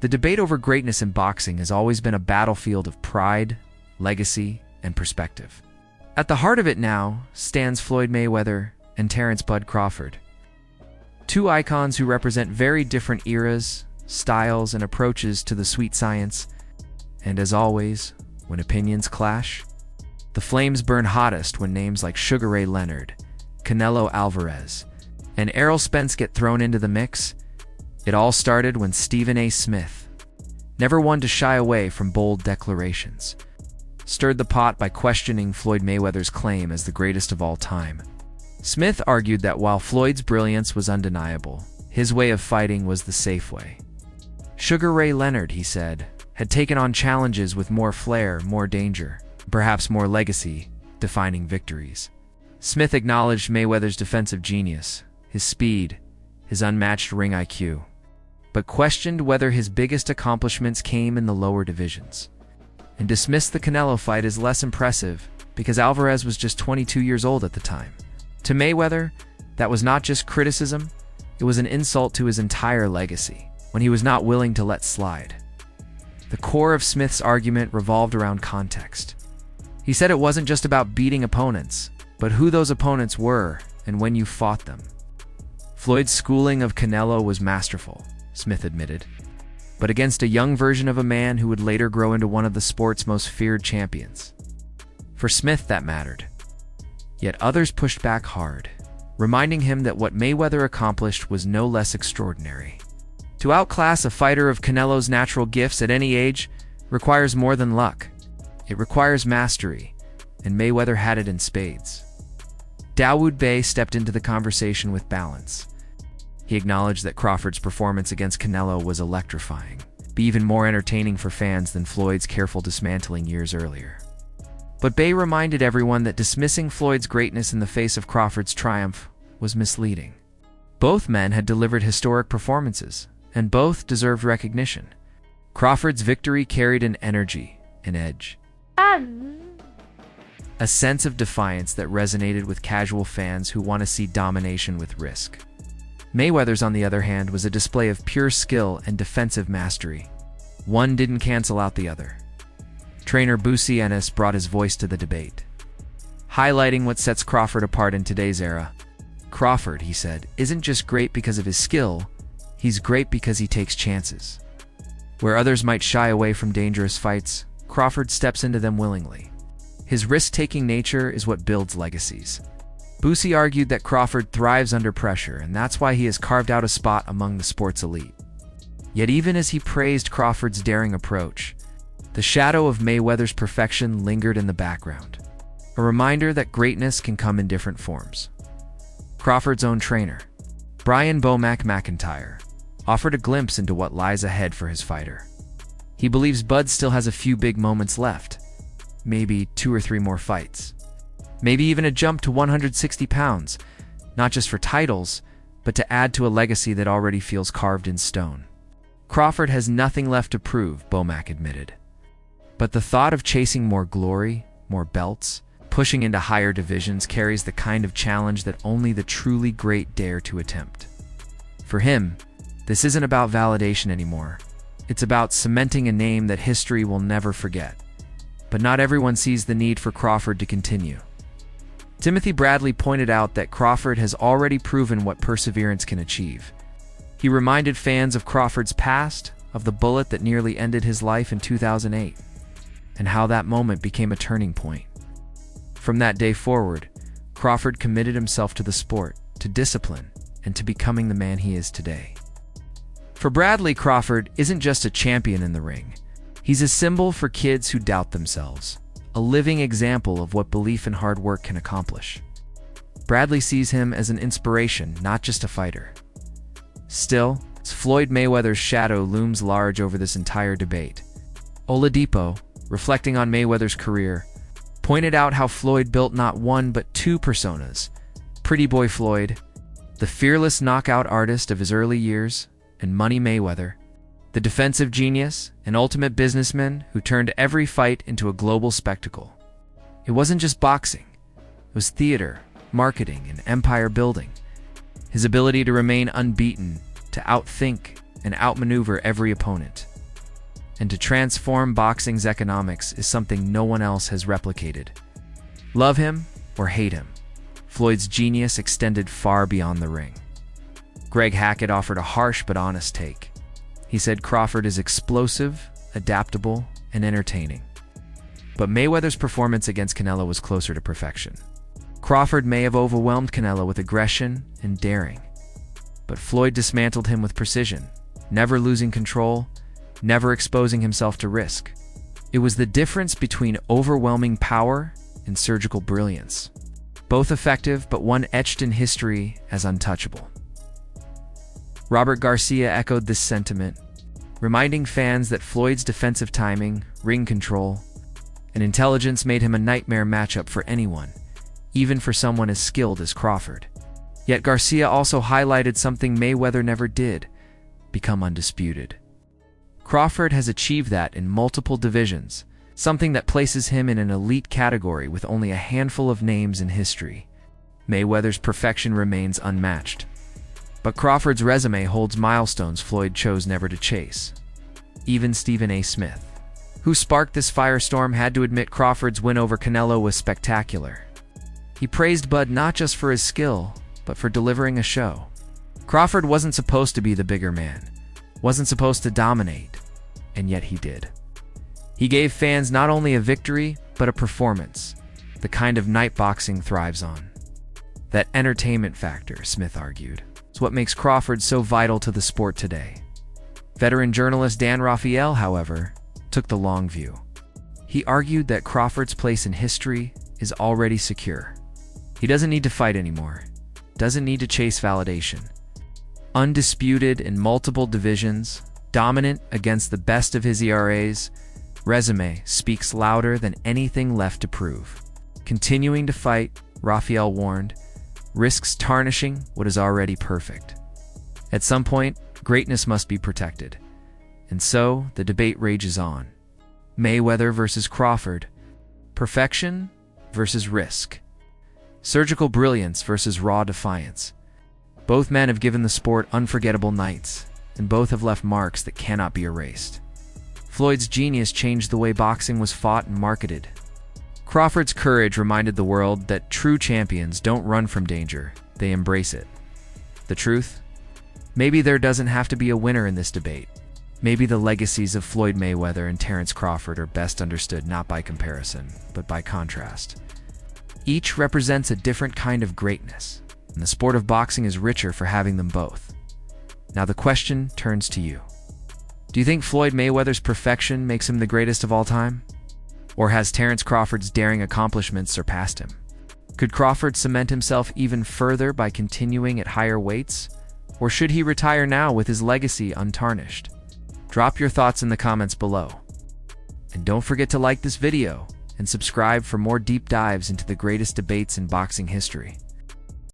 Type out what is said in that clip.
The debate over greatness in boxing has always been a battlefield of pride, legacy, and perspective. At the heart of it now stands Floyd Mayweather and Terence "Bud" Crawford. Two icons who represent very different eras, styles, and approaches to the sweet science. And as always, when opinions clash, the flames burn hottest when names like Sugar Ray Leonard, Canelo Alvarez, and Errol Spence get thrown into the mix. It all started when Stephen A. Smith, never one to shy away from bold declarations, stirred the pot by questioning Floyd Mayweather's claim as the greatest of all time. Smith argued that while Floyd's brilliance was undeniable, his way of fighting was the safe way. Sugar Ray Leonard, he said, had taken on challenges with more flair, more danger, perhaps more legacy, defining victories. Smith acknowledged Mayweather's defensive genius, his speed, his unmatched ring IQ, but questioned whether his biggest accomplishments came in the lower divisions, and dismissed the Canelo fight as less impressive because Alvarez was just 22 years old at the time. To Mayweather, that was not just criticism, it was an insult to his entire legacy, when he was not willing to let slide. The core of Smith's argument revolved around context. He said it wasn't just about beating opponents, but who those opponents were and when you fought them. Floyd's schooling of Canelo was masterful, Smith admitted, but against a young version of a man who would later grow into one of the sport's most feared champions. For Smith, that mattered. Yet others pushed back hard, reminding him that what Mayweather accomplished was no less extraordinary. To outclass a fighter of Canelo's natural gifts at any age requires more than luck. It requires mastery, and Mayweather had it in spades. Dawood Bey stepped into the conversation with balance. He acknowledged that Crawford's performance against Canelo was electrifying, be even more entertaining for fans than Floyd's careful dismantling years earlier. But Bey reminded everyone that dismissing Floyd's greatness in the face of Crawford's triumph was misleading. Both men had delivered historic performances, and both deserved recognition. Crawford's victory carried an energy, an edge, a sense of defiance that resonated with casual fans who want to see domination with risk. Mayweather's, on the other hand, was a display of pure skill and defensive mastery. One didn't cancel out the other. Trainer Boosie Ennis brought his voice to the debate, highlighting what sets Crawford apart in today's era. Crawford, he said, isn't just great because of his skill, he's great because he takes chances. Where others might shy away from dangerous fights, Crawford steps into them willingly. His risk-taking nature is what builds legacies. Boosie argued that Crawford thrives under pressure, and that's why he has carved out a spot among the sport's elite. Yet even as he praised Crawford's daring approach, the shadow of Mayweather's perfection lingered in the background, a reminder that greatness can come in different forms. Crawford's own trainer, Brian "Bomac" McIntyre, offered a glimpse into what lies ahead for his fighter. He believes Bud still has a few big moments left, maybe 2 or 3 more fights. Maybe even a jump to 160 pounds, not just for titles, but to add to a legacy that already feels carved in stone. Crawford has nothing left to prove, Bomac admitted. But the thought of chasing more glory, more belts, pushing into higher divisions carries the kind of challenge that only the truly great dare to attempt. For him, this isn't about validation anymore. It's about cementing a name that history will never forget. But not everyone sees the need for Crawford to continue. Timothy Bradley pointed out that Crawford has already proven what perseverance can achieve. He reminded fans of Crawford's past, of the bullet that nearly ended his life in 2008, and how that moment became a turning point. From that day forward, Crawford committed himself to the sport, to discipline, and to becoming the man he is today. For Bradley, Crawford isn't just a champion in the ring. He's a symbol for kids who doubt themselves, a living example of what belief and hard work can accomplish. Bradley sees him as an inspiration, not just a fighter. Still, Floyd Mayweather's shadow looms large over this entire debate. Oladipo, reflecting on Mayweather's career, pointed out how Floyd built not one but 2 personas: Pretty Boy Floyd, the fearless knockout artist of his early years, and Money Mayweather, the defensive genius and ultimate businessman who turned every fight into a global spectacle. It wasn't just boxing. It was theater, marketing, and empire building. His ability to remain unbeaten, to outthink, and outmaneuver every opponent. And to transform boxing's economics is something no one else has replicated. Love him or hate him, Floyd's genius extended far beyond the ring. Greg Hackett offered a harsh but honest take. He said Crawford is explosive, adaptable, and entertaining. But Mayweather's performance against Canelo was closer to perfection. Crawford may have overwhelmed Canelo with aggression and daring, but Floyd dismantled him with precision, never losing control, never exposing himself to risk. It was the difference between overwhelming power and surgical brilliance. Both effective, but one etched in history as untouchable. Robert Garcia echoed this sentiment, reminding fans that Floyd's defensive timing, ring control, and intelligence made him a nightmare matchup for anyone, even for someone as skilled as Crawford. Yet Garcia also highlighted something Mayweather never did: become undisputed. Crawford has achieved that in multiple divisions, something that places him in an elite category with only a handful of names in history. Mayweather's perfection remains unmatched, but Crawford's resume holds milestones Floyd chose never to chase. Even Stephen A. Smith, who sparked this firestorm, had to admit Crawford's win over Canelo was spectacular. He praised Bud not just for his skill, but for delivering a show. Crawford wasn't supposed to be the bigger man, wasn't supposed to dominate, and yet he did. He gave fans not only a victory, but a performance, the kind of night boxing thrives on. That entertainment factor, Smith argued, is what makes Crawford so vital to the sport today. Veteran journalist Dan Rafael, however, took the long view. He argued that Crawford's place in history is already secure. He doesn't need to fight anymore, doesn't need to chase validation. Undisputed in multiple divisions, dominant against the best of his ERA's, resume speaks louder than anything left to prove. Continuing to fight, Rafael warned, risks tarnishing what is already perfect. At some point, greatness must be protected. And so, the debate rages on. Mayweather versus Crawford. Perfection versus risk. Surgical brilliance versus raw defiance. Both men have given the sport unforgettable nights, and both have left marks that cannot be erased. Floyd's genius changed the way boxing was fought and marketed. Crawford's courage reminded the world that true champions don't run from danger, they embrace it. The truth? Maybe there doesn't have to be a winner in this debate. Maybe the legacies of Floyd Mayweather and Terence Crawford are best understood not by comparison, but by contrast. Each represents a different kind of greatness, and the sport of boxing is richer for having them both. Now the question turns to you. Do you think Floyd Mayweather's perfection makes him the greatest of all time? Or has Terence Crawford's daring accomplishments surpassed him? Could Crawford cement himself even further by continuing at higher weights? Or should he retire now with his legacy untarnished? Drop your thoughts in the comments below. And don't forget to like this video and subscribe for more deep dives into the greatest debates in boxing history.